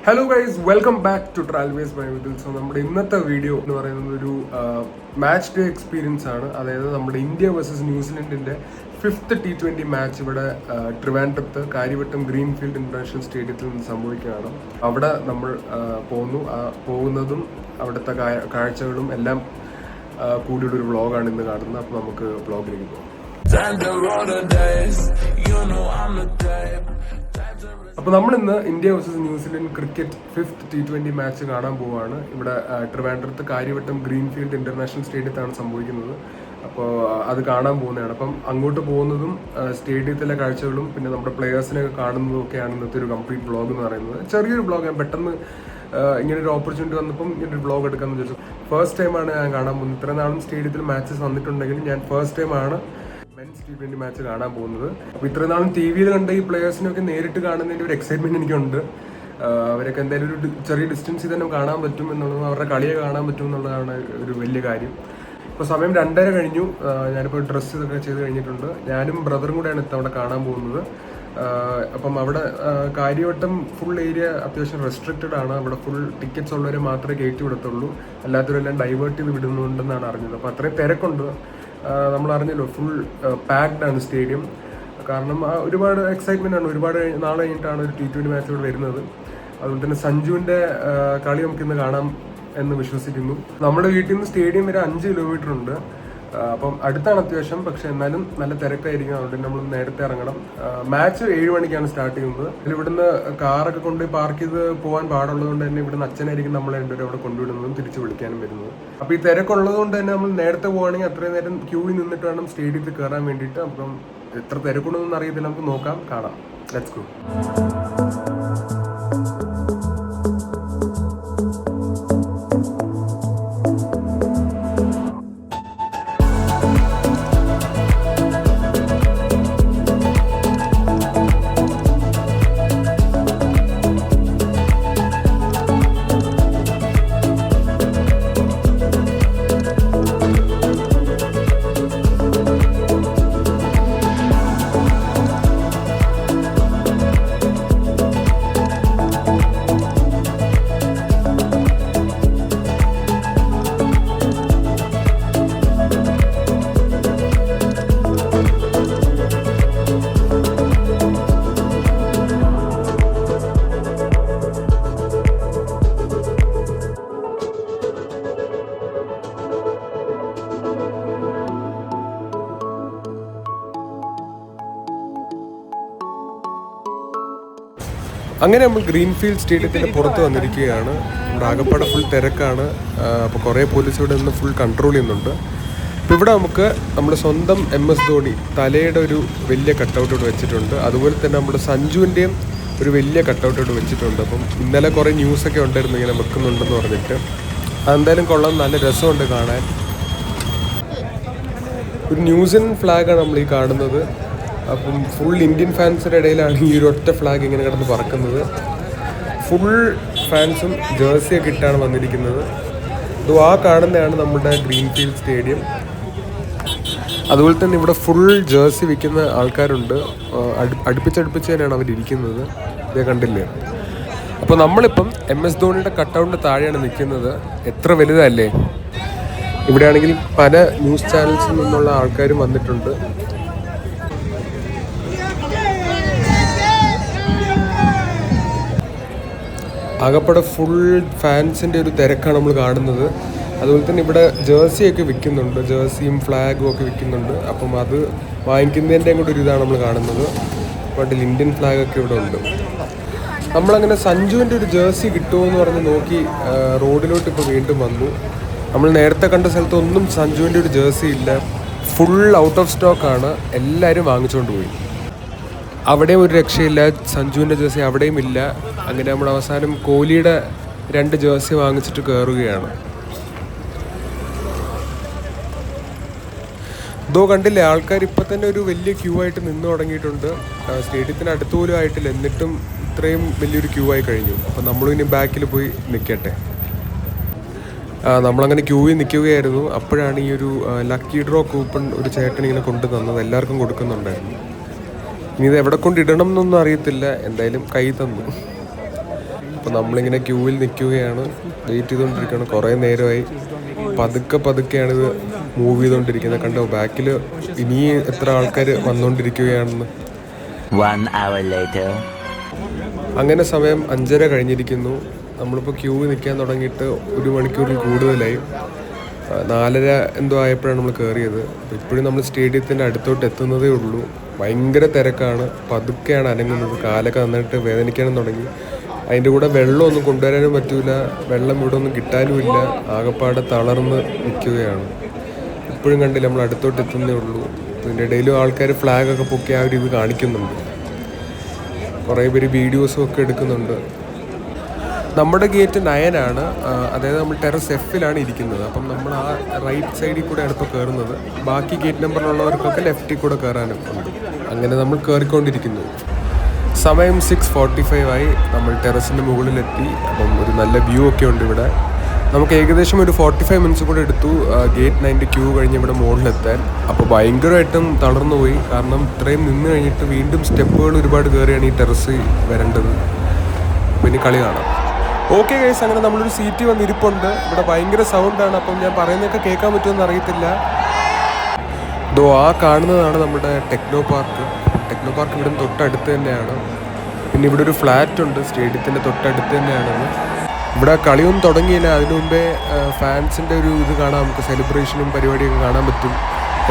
Hello guys, welcome back to travelways by Vithil. So നമ്മുടെ ഇന്നത്തെ video എന്ന് പറയുന്നത് ഒരു മാച്ച് ഡേ എക്സ്പീരിയൻസ് ആണ്. അതായത് നമ്മുടെ India versus ന്യൂസിലൻഡിന്റെ 5th T20 match ഇവിടെ ട്രിവാൻഡ്രത്ത് കാര്യവട്ടം ഗ്രീൻഫീൽഡ് ഇന്റർനാഷണൽ സ്റ്റേഡിയത്തിൽ നിന്ന് സംഭവിക്കുകയാണ്. അവിടെ നമ്മൾ പോകുന്നതും അവിടുത്തെ കാഴ്ചകളും എല്ലാം കൂടിയുള്ള ഒരു വ്ളോഗാണ് ഇന്ന് കാണുന്നത്. അപ്പോൾ നമുക്ക് വ്ളോഗിലേക്ക് പോകാം. അപ്പോൾ നമ്മളിന്ന് India versus New Zealand cricket 5th T20 match കാണാൻ പോവുകയാണ്. ഇവിടെ ട്രിവാൻഡ്രത്ത് കാര്യവട്ടം ഗ്രീൻഫീൽഡ് ഇന്റർനാഷണൽ സ്റ്റേഡിയത്താണ് സംഭവിക്കുന്നത്. അപ്പോൾ അത് കാണാൻ പോകുന്നതാണ്. അപ്പം അങ്ങോട്ട് പോകുന്നതും സ്റ്റേഡിയത്തിലെ കാഴ്ചകളും പിന്നെ നമ്മുടെ പ്ലെയേഴ്സിനെയൊക്കെ കാണുന്നതും ഒക്കെയാണ് ഇന്നത്തെ ഒരു കംപ്ലീറ്റ് വ്ളോഗ് എന്ന് പറയുന്നത്. ചെറിയൊരു വ്ളോഗ്. ഞാൻ പെട്ടെന്ന് ഇങ്ങനൊരു ഓപ്പർച്യൂണിറ്റി വന്നപ്പം ഇങ്ങനൊരു വ്ളോഗ് എടുക്കാമെന്ന് ചോദിച്ചു. ഫസ്റ്റ് ടൈമാണ് ഞാൻ കാണാൻ പോകുന്നത്. ഇത്ര നാളും സ്റ്റേഡിയത്തിൽ മാച്ചസ് വന്നിട്ടുണ്ടെങ്കിലും ഞാൻ ഫസ്റ്റ് ടൈമാണ് മെൻസ് T20 മാച്ച് കാണാൻ പോകുന്നത്. അപ്പോൾ ഇത്രയും നാളും ടി വിയിൽ കണ്ട ഈ പ്ലെയേഴ്സിനൊക്കെ നേരിട്ട് കാണുന്നതിൻ്റെ ഒരു എക്സൈറ്റ്മെന്റ് എനിക്കുണ്ട്. അവരൊക്കെ എന്തായാലും ഒരു ചെറിയ ഡിസ്റ്റൻസിൽ തന്നെ കാണാൻ പറ്റും എന്നുള്ളതും അവരുടെ കളിയെ കാണാൻ പറ്റും എന്നുള്ളതാണ് ഒരു വലിയ കാര്യം. ഇപ്പോൾ സമയം 2:30 കഴിഞ്ഞു. ഞാനിപ്പോൾ ഡ്രസ്സ് ഇതൊക്കെ ചെയ്ത് കഴിഞ്ഞിട്ടുണ്ട്. ഞാനും ബ്രദറും കൂടെയാണ് ഇത്തവണ കാണാൻ പോകുന്നത്. അപ്പം അവിടെ കാര്യവട്ടം ഫുൾ ഏരിയ അത്യാവശ്യം റെസ്ട്രിക്റ്റഡ് ആണ്. അവിടെ ഫുൾ ടിക്കറ്റ്സ് ഉള്ളവരെ മാത്രമേ കയറ്റി വിടത്തുള്ളൂ. അല്ലാത്തവരെല്ലാം ഡൈവേർട്ട് ചെയ്ത് വിടുന്നുണ്ടെന്നാണ് അറിഞ്ഞത്. അപ്പോൾ അത്രയും തിരക്കുണ്ട്. നമ്മൾ അറിഞ്ഞല്ലോ, ഫുൾ പാക്ഡ് ആണ് സ്റ്റേഡിയം. കാരണം ഒരുപാട് എക്സൈറ്റ്മെന്റ് ആണ്. ഒരുപാട് നാളെ കഴിഞ്ഞിട്ടാണ് ഒരു T20 മാച്ച് ഇവിടെ വരുന്നത്. അതുപോലെ തന്നെ സഞ്ജുവിന്റെ കളി നമുക്കിന്ന് കാണാം എന്ന് വിശ്വസിക്കുന്നു. നമ്മുടെ വീട്ടിൽ നിന്ന് സ്റ്റേഡിയം വരെ 5 കിലോമീറ്റർ ഉണ്ട്. അപ്പം അടുത്താണ് അത്യാവശ്യം. പക്ഷെ എന്നാലും നല്ല തിരക്കായിരിക്കും. അതുകൊണ്ട് നമ്മൾ നേരത്തെ ഇറങ്ങണം. മാച്ച് 7 മണിക്കാണ് സ്റ്റാർട്ട് ചെയ്യുന്നത്. ഇവിടുന്ന് കാറൊക്കെ കൊണ്ട് പാർക്ക് ചെയ്ത് പോകാൻ പാടുള്ളത് കൊണ്ട് തന്നെ ഇവിടുന്ന് അച്ഛനായിരിക്കും നമ്മളെ രണ്ടുപേരും അവിടെ കൊണ്ടുവിടുന്നതും തിരിച്ചു വിളിക്കാനും വരുന്നത്. അപ്പോൾ ഈ തിരക്കുള്ളത് കൊണ്ട് തന്നെ നമ്മൾ നേരത്തെ പോകുകയാണെങ്കിൽ അത്രയും നേരം ക്യൂവിൽ നിന്നിട്ട് വേണം സ്റ്റേഡിയത്തിൽ കയറാൻ വേണ്ടിയിട്ട്. അപ്പം എത്ര തിരക്കുണ്ടെന്നൊന്നും അറിയത്തില്ല. നമുക്ക് നോക്കാം, കാണാം. Let's go. അങ്ങനെ നമ്മൾ ഗ്രീൻഫീൽഡ് സ്റ്റേഡിയത്തിൻ്റെ പുറത്ത് വന്നിരിക്കുകയാണ്. ഇവിടെ ആകപ്പാടെ ഫുൾ തിരക്കാണ്. അപ്പോൾ കുറേ പോലീസ് ഇവിടെ നിന്ന് ഫുൾ കൺട്രോൾ ചെയ്യുന്നുണ്ട്. അപ്പോൾ ഇവിടെ നമുക്ക് നമ്മുടെ സ്വന്തം MS ധോണി തലയുടെ ഒരു വലിയ കട്ടൗട്ട് ഇവിടെ വെച്ചിട്ടുണ്ട്. അതുപോലെ തന്നെ നമ്മുടെ സഞ്ജുവിൻ്റെയും ഒരു വലിയ കട്ടൗട്ട് ഇവിടെ വെച്ചിട്ടുണ്ട്. അപ്പം ഇന്നലെ കുറേ ന്യൂസൊക്കെ ഉണ്ടായിരുന്നു ഇങ്ങനെ വെക്കുന്നുണ്ടെന്ന് പറഞ്ഞിട്ട്. അതെന്തായാലും കൊള്ളാം, നല്ല രസമുണ്ട് കാണാൻ. ഒരു ന്യൂസിലൻഡ് ഫ്ലാഗാണ് നമ്മൾ ഈ കാണുന്നത്. അപ്പം ഫുൾ ഇന്ത്യൻ ഫാൻസിൻ്റെ ഇടയിലാണ് ഈ ഒരു ഒറ്റ ഫ്ലാഗ് ഇങ്ങനെ കിടന്ന് പറക്കുന്നത്. ഫുൾ ഫാൻസും ജേഴ്സിയൊക്കെ ഇട്ടാണ് വന്നിരിക്കുന്നത്. ആ കാണുന്നതാണ് നമ്മുടെ ഗ്രീൻഫീൽഡ് സ്റ്റേഡിയം. അതുപോലെ തന്നെ ഇവിടെ ഫുൾ ജേഴ്സി വിൽക്കുന്ന ആൾക്കാരുണ്ട്. അടുപ്പിച്ചടുപ്പിച്ച് തന്നെയാണ് അവരിയ്ക്കുന്നത്. ഇതേ കണ്ടില്ലേ. അപ്പോൾ നമ്മളിപ്പം MS ധോണിയുടെ കട്ടൗട്ടിൻ്റെ താഴെയാണ് നിൽക്കുന്നത്. എത്ര വലുതല്ലേ. ഇവിടെയാണെങ്കിൽ പല ന്യൂസ് ചാനൽസിൽ നിന്നുള്ള ആൾക്കാരും വന്നിട്ടുണ്ട്. ആകപ്പാടെ ഫുൾ ഫാൻസിൻ്റെ ഒരു തിരക്കാണ് നമ്മൾ കാണുന്നത്. അതുപോലെ തന്നെ ഇവിടെ ജേഴ്സിയൊക്കെ വിൽക്കുന്നുണ്ട്. ജേഴ്സിയും ഫ്ലാഗും ഒക്കെ വിൽക്കുന്നുണ്ട്. അപ്പം അത് വാങ്ങിക്കുന്നതിൻ്റെയും കൂടെ ഒരു ഇതാണ് നമ്മൾ കാണുന്നത്. പണ്ടിൽ ഇന്ത്യൻ ഫ്ലാഗൊക്കെ ഇവിടെ ഉണ്ട്. നമ്മളങ്ങനെ സഞ്ജുവിൻ്റെ ഒരു ജേഴ്സി കിട്ടുമോ എന്ന് പറഞ്ഞ് നോക്കി റോഡിലോട്ട് ഇപ്പോൾ വീണ്ടും വന്നു. നമ്മൾ നേരത്തെ കണ്ട സ്ഥലത്തൊന്നും സഞ്ജുവിൻ്റെ ഒരു ജേഴ്സി ഇല്ല. ഫുൾ ഔട്ട് ഓഫ് സ്റ്റോക്കാണ്. എല്ലാവരും വാങ്ങിച്ചുകൊണ്ട് പോയി. അവിടെയും ഒരു രക്ഷയില്ല. സഞ്ജുവിൻ്റെ ജേഴ്സി അവിടെയും ഇല്ല. അങ്ങനെ നമ്മൾ അവസാനം കോഹ്ലിയുടെ 2 ജേഴ്സി വാങ്ങിച്ചിട്ട് കയറുകയാണ്. കണ്ടില്ലേ, ആൾക്കാർ ഇപ്പം തന്നെ ഒരു വലിയ ക്യൂ ആയിട്ട് നിന്ന് തുടങ്ങിയിട്ടുണ്ട്. സ്റ്റേഡിയത്തിന് അടുത്ത് പോലും ആയിട്ടില്ല, എന്നിട്ടും ഇത്രയും വലിയൊരു ക്യൂ ആയി കഴിഞ്ഞു. അപ്പം നമ്മളും ഇനി ബാക്കിൽ പോയി നിൽക്കട്ടെ. നമ്മളങ്ങനെ ക്യൂവിൽ നിൽക്കുകയായിരുന്നു. അപ്പോഴാണ് ഈ ഒരു ലക്കി ഡ്രോ കൂപ്പൺ ഒരു ചേട്ടൻ ഇങ്ങനെ കൊണ്ടു തന്നത്. എല്ലാവർക്കും കൊടുക്കുന്നുണ്ടായിരുന്നു. ഇനി ഇത് എവിടെ കൊണ്ടിടണം എന്നൊന്നും അറിയത്തില്ല. എന്തായാലും കൈ തന്നു. അപ്പോൾ നമ്മളിങ്ങനെ ക്യൂവിൽ നിൽക്കുകയാണ്, വെയിറ്റ് ചെയ്തുകൊണ്ടിരിക്കുകയാണ്. കുറേ നേരമായി. പതുക്കെയാണ് ഇത് മൂവ് ചെയ്തുകൊണ്ടിരിക്കുന്നത്. കണ്ടോ ബാക്കിൽ ഇനി എത്ര ആൾക്കാർ വന്നുകൊണ്ടിരിക്കുകയാണെന്ന്. അങ്ങനെ സമയം 5:30 കഴിഞ്ഞിരിക്കുന്നു. നമ്മളിപ്പോൾ ക്യൂ നിൽക്കാൻ തുടങ്ങിയിട്ട് 1 മണിക്കൂറിൽ കൂടുതലായി. 4:30 എന്തോ ആയപ്പോഴാണ് നമ്മൾ കയറിയത്. അപ്പോൾ ഇപ്പോഴും നമ്മൾ സ്റ്റേഡിയത്തിൻ്റെ അടുത്തോട്ട് എത്തുന്നതേ ഉള്ളൂ. ഭയങ്കര തിരക്കാണ്. പതുക്കെയാണ് അനങ്ങുന്നത്. കാലൊക്കെ നന്നായിട്ട് വേദനിക്കാനും തുടങ്ങി. അതിൻ്റെ കൂടെ വെള്ളമൊന്നും കൊണ്ടുവരാനും പറ്റില്ല. വെള്ളം ഇവിടെ ഒന്നും കിട്ടാനുമില്ല. ആകപ്പാടെ തളർന്ന് നിൽക്കുകയാണ്. ഇപ്പോഴും കണ്ടില്ല, നമ്മൾ അടുത്തോട്ട് എത്തുന്നേ ഉള്ളൂ. ഇതിൻ്റെ ഇടയിലും ആൾക്കാർ ഫ്ലാഗൊക്കെ പൊക്കി ആ ഒരു ഇത് കാണിക്കുന്നുണ്ട്. കുറേ പേര് വീഡിയോസും ഒക്കെ എടുക്കുന്നുണ്ട്. നമ്മുടെ ഗേറ്റ് 9 ആണ്. അതായത് നമ്മൾ ടെറസ് Fലാണ് ഇരിക്കുന്നത്. അപ്പം നമ്മൾ ആ റൈറ്റ് സൈഡിൽ കൂടെയാണ് ഇപ്പോൾ കയറുന്നത്. ബാക്കി ഗേറ്റ് നമ്പറിലുള്ളവർക്കൊക്കെ ലെഫ്റ്റിൽ കൂടെ കയറാനും ഉണ്ട്. അങ്ങനെ നമ്മൾ കയറിക്കൊണ്ടിരിക്കുന്നു. സമയം 6:45 ആയി. നമ്മൾ ടെറസിൻ്റെ മുകളിലെത്തി. അപ്പം ഒരു നല്ല വ്യൂ ഒക്കെ ഉണ്ട് ഇവിടെ. നമുക്ക് ഏകദേശം ഒരു 45 മിനിറ്റ്സ് കൂടെ എടുത്തു ഗേറ്റ് 9 ക്യൂ കഴിഞ്ഞ് ഇവിടെ മുകളിലെത്താൻ. അപ്പോൾ ഭയങ്കരമായിട്ടും തളർന്നു പോയി. കാരണം ഇത്രയും നിന്ന് കഴിഞ്ഞിട്ട് വീണ്ടും സ്റ്റെപ്പുകൾ ഒരുപാട് കയറിയാണ് ഈ ടെറസിൽ വരേണ്ടത്. അപ്പോൾ ഇനി കളി കാണാം. ഓക്കെ ഗൈസ്, അങ്ങനെ നമ്മളൊരു സീറ്റ് വന്നിരിപ്പുണ്ട്. ഇവിടെ ഭയങ്കര സൗണ്ടാണ്. അപ്പം ഞാൻ പറയുന്നതൊക്കെ കേൾക്കാൻ പറ്റുമെന്ന് അറിയത്തില്ല. ഇതോ ആ കാണുന്നതാണ് നമ്മുടെ ടെക്നോ പാർക്ക്. ടെക്നോ പാർക്ക് ഇവിടെ തൊട്ടടുത്ത് തന്നെയാണ്. പിന്നെ ഇവിടെ ഒരു ഫ്ലാറ്റ് ഉണ്ട് സ്റ്റേഡിയത്തിൻ്റെ തൊട്ടടുത്ത് തന്നെയാണെന്ന്. ഇവിടെ കളിയൊന്നും തുടങ്ങിയില്ല. അതിനു മുമ്പേ ഫാൻസിൻ്റെ ഒരു ഇത് കാണാം. നമുക്ക് സെലിബ്രേഷനും പരിപാടിയൊക്കെ കാണാൻ പറ്റും.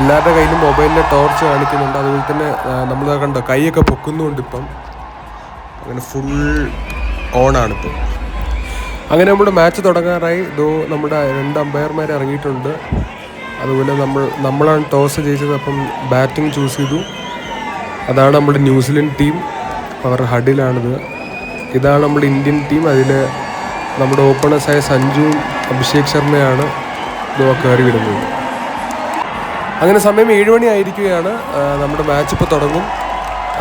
എല്ലാവരുടെ കയ്യിലും മൊബൈലിലെ ടോർച്ച് കാണിക്കുന്നുണ്ട്. അതുപോലെ തന്നെ നമ്മൾ കണ്ടോ കൈയൊക്കെ പൊക്കുന്നുണ്ട്. ഇപ്പം അങ്ങനെ ഫുൾ ഓണാണിപ്പോൾ. അങ്ങനെ നമ്മുടെ മാച്ച് തുടങ്ങാറായി. ഇതോ നമ്മുടെ 2 അമ്പയർമാർ ഇറങ്ങിയിട്ടുണ്ട്. അതുപോലെ നമ്മളാണ് ടോസ് ജയിച്ചത്. അപ്പം ബാറ്റിംഗ് ചൂസ് ചെയ്തു. അതാണ് നമ്മുടെ ന്യൂസിലൻഡ് ടീം. അവർ ഹഡിലാണിത്. ഇതാണ് നമ്മുടെ ഇന്ത്യൻ ടീം. അതിൽ നമ്മുടെ ഓപ്പണേഴ്സായ സഞ്ജുവും അഭിഷേക് ശർമ്മയാണ് ഇതോ കയറി വിടുന്നത്. അങ്ങനെ സമയം 7 മണി ആയിരിക്കുകയാണ്. നമ്മുടെ മാച്ച് ഇപ്പോൾ തുടങ്ങും.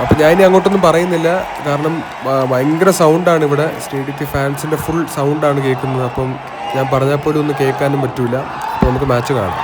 അപ്പോൾ ഞാൻ ഇനി അങ്ങോട്ടൊന്നും പറയുന്നില്ല. കാരണം ഭയങ്കര സൗണ്ടാണ് ഇവിടെ. സ്റ്റേഡിയത്തിൽ ഫാൻസിൻ്റെ ഫുൾ സൗണ്ടാണ് കേൾക്കുന്നത്. അപ്പം ഞാൻ പറഞ്ഞാൽ പോലും ഒന്നും കേൾക്കാനും പറ്റില്ല. അപ്പോൾ നമുക്ക് മാച്ച് കാണാം.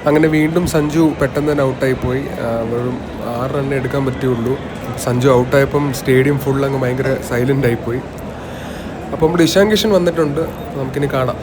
അങ്ങനെ വീണ്ടും സഞ്ജു പെട്ടെന്ന് തന്നെ ഔട്ടായിപ്പോയി. വെറും 6 റണ്ണേ എടുക്കാൻ പറ്റുള്ളൂ. സഞ്ജു ഔട്ടായപ്പം സ്റ്റേഡിയം ഫുൾ അങ്ങ് ഭയങ്കര സൈലൻ്റ് ആയിപ്പോയി. അപ്പോൾ നമ്മുടെ ഇഷാൻ കിഷൻ വന്നിട്ടുണ്ട്. നമുക്കിനി കാണാം.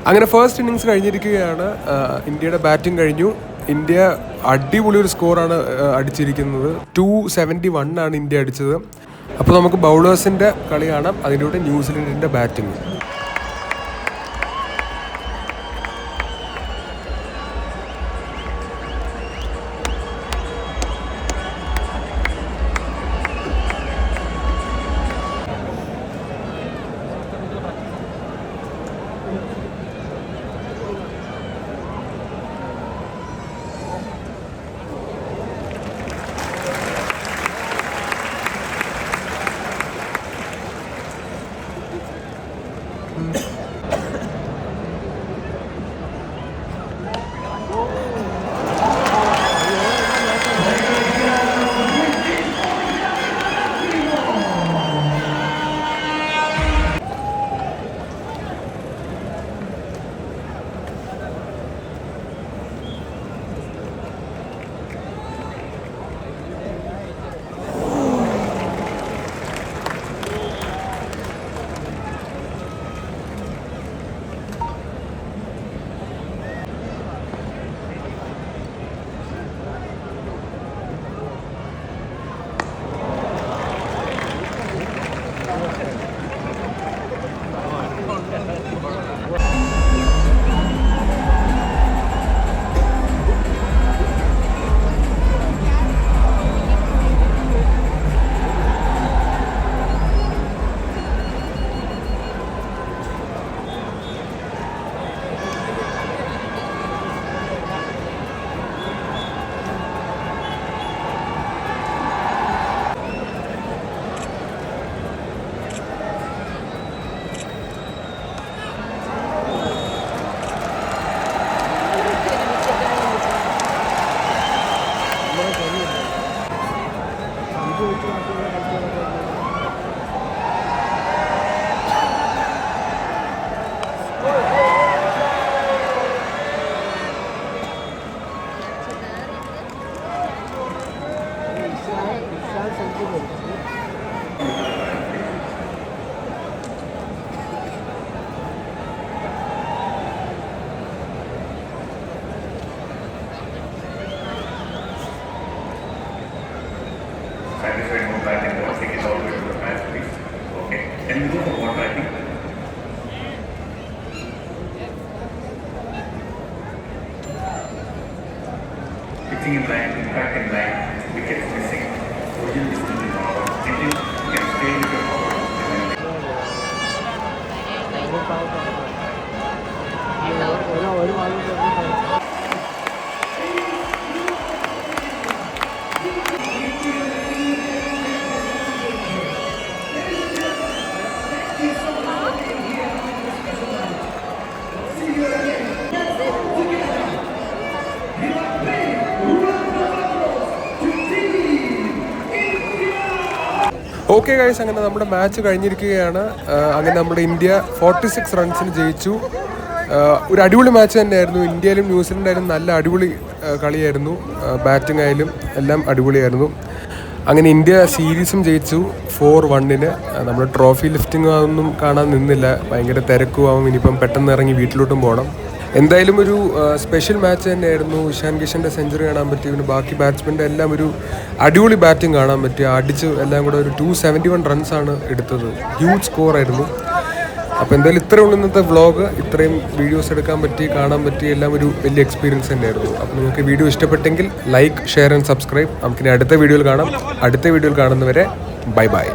അങ്ങനെ ഫസ്റ്റ് ഇന്നിങ്സ് കഴിഞ്ഞിരിക്കുകയാണ്. ഇന്ത്യയുടെ ബാറ്റിംഗ് കഴിഞ്ഞു. ഇന്ത്യ അടിപൊളി ഒരു സ്കോറാണ് അടിച്ചിരിക്കുന്നത്. 271 ആണ് ഇന്ത്യ അടിച്ചത്. അപ്പോൾ നമുക്ക് ബൗളേഴ്സിൻ്റെ കളി കാണാം, അതിലൂടെ ന്യൂസിലൻഡിൻ്റെ batting. Satisfied more back and forth, take it all the way to the match, please. Okay. Can we go for water, I think? Pitching in line, impact in line, wickets missing, original distance in power. You can stay with your power. Okay guys, അങ്ങനെ നമ്മുടെ match കഴിഞ്ഞിരിക്കുകയാണ്. അങ്ങനെ നമ്മുടെ India 46 റൺസിന് ജയിച്ചു. ഒരു അടിപൊളി match തന്നെയായിരുന്നു. ഇന്ത്യയിലും ന്യൂസിലൻഡായാലും നല്ല അടിപൊളി കളിയായിരുന്നു. ബാറ്റിംഗ് ആയാലും എല്ലാം അടിപൊളിയായിരുന്നു. അങ്ങനെ ഇന്ത്യ സീരീസും ജയിച്ചു 4-1. നമ്മൾ ട്രോഫി ലിഫ്റ്റിംഗ് അതൊന്നും കാണാൻ നിന്നില്ല, ഭയങ്കര തിരക്കുമാവും. ഇനിയിപ്പം പെട്ടെന്ന് ഇറങ്ങി വീട്ടിലോട്ടും പോകണം. എന്തായാലും ഒരു സ്പെഷ്യൽ മാച്ച് തന്നെയായിരുന്നു. ഇഷാൻ കിഷൻ്റെ സെഞ്ചുറി കാണാൻ പറ്റി, പിന്നെ ബാക്കി ബാറ്റ്സ്മാൻ്റെ എല്ലാം ഒരു അടിപൊളി ബാറ്റിംഗ് കാണാൻ പറ്റി. അടിച്ച് എല്ലാം കൂടെ ഒരു 271 റൺസാണ് എടുത്തത്. ഹ്യൂജ് സ്കോറായിരുന്നു. അപ്പോൾ എന്തായാലും ഇത്രയേ ഉള്ളൂ ഇന്നത്തെ വ്ളോഗ്. ഇത്രയും വീഡിയോസ് എടുക്കാൻ പറ്റി, കാണാൻ പറ്റി, എല്ലാം ഒരു വലിയ എക്സ്പീരിയൻസ് തന്നെയായിരുന്നു. അപ്പോൾ നിങ്ങൾക്ക് വീഡിയോ ഇഷ്ടപ്പെട്ടെങ്കിൽ ലൈക്ക്, ഷെയർ ആൻഡ് സബ്സ്ക്രൈബ്. നമുക്കിനി അടുത്ത വീഡിയോയിൽ കാണാം. അടുത്ത വീഡിയോയിൽ കാണുന്നവരെ ബൈ ബൈ.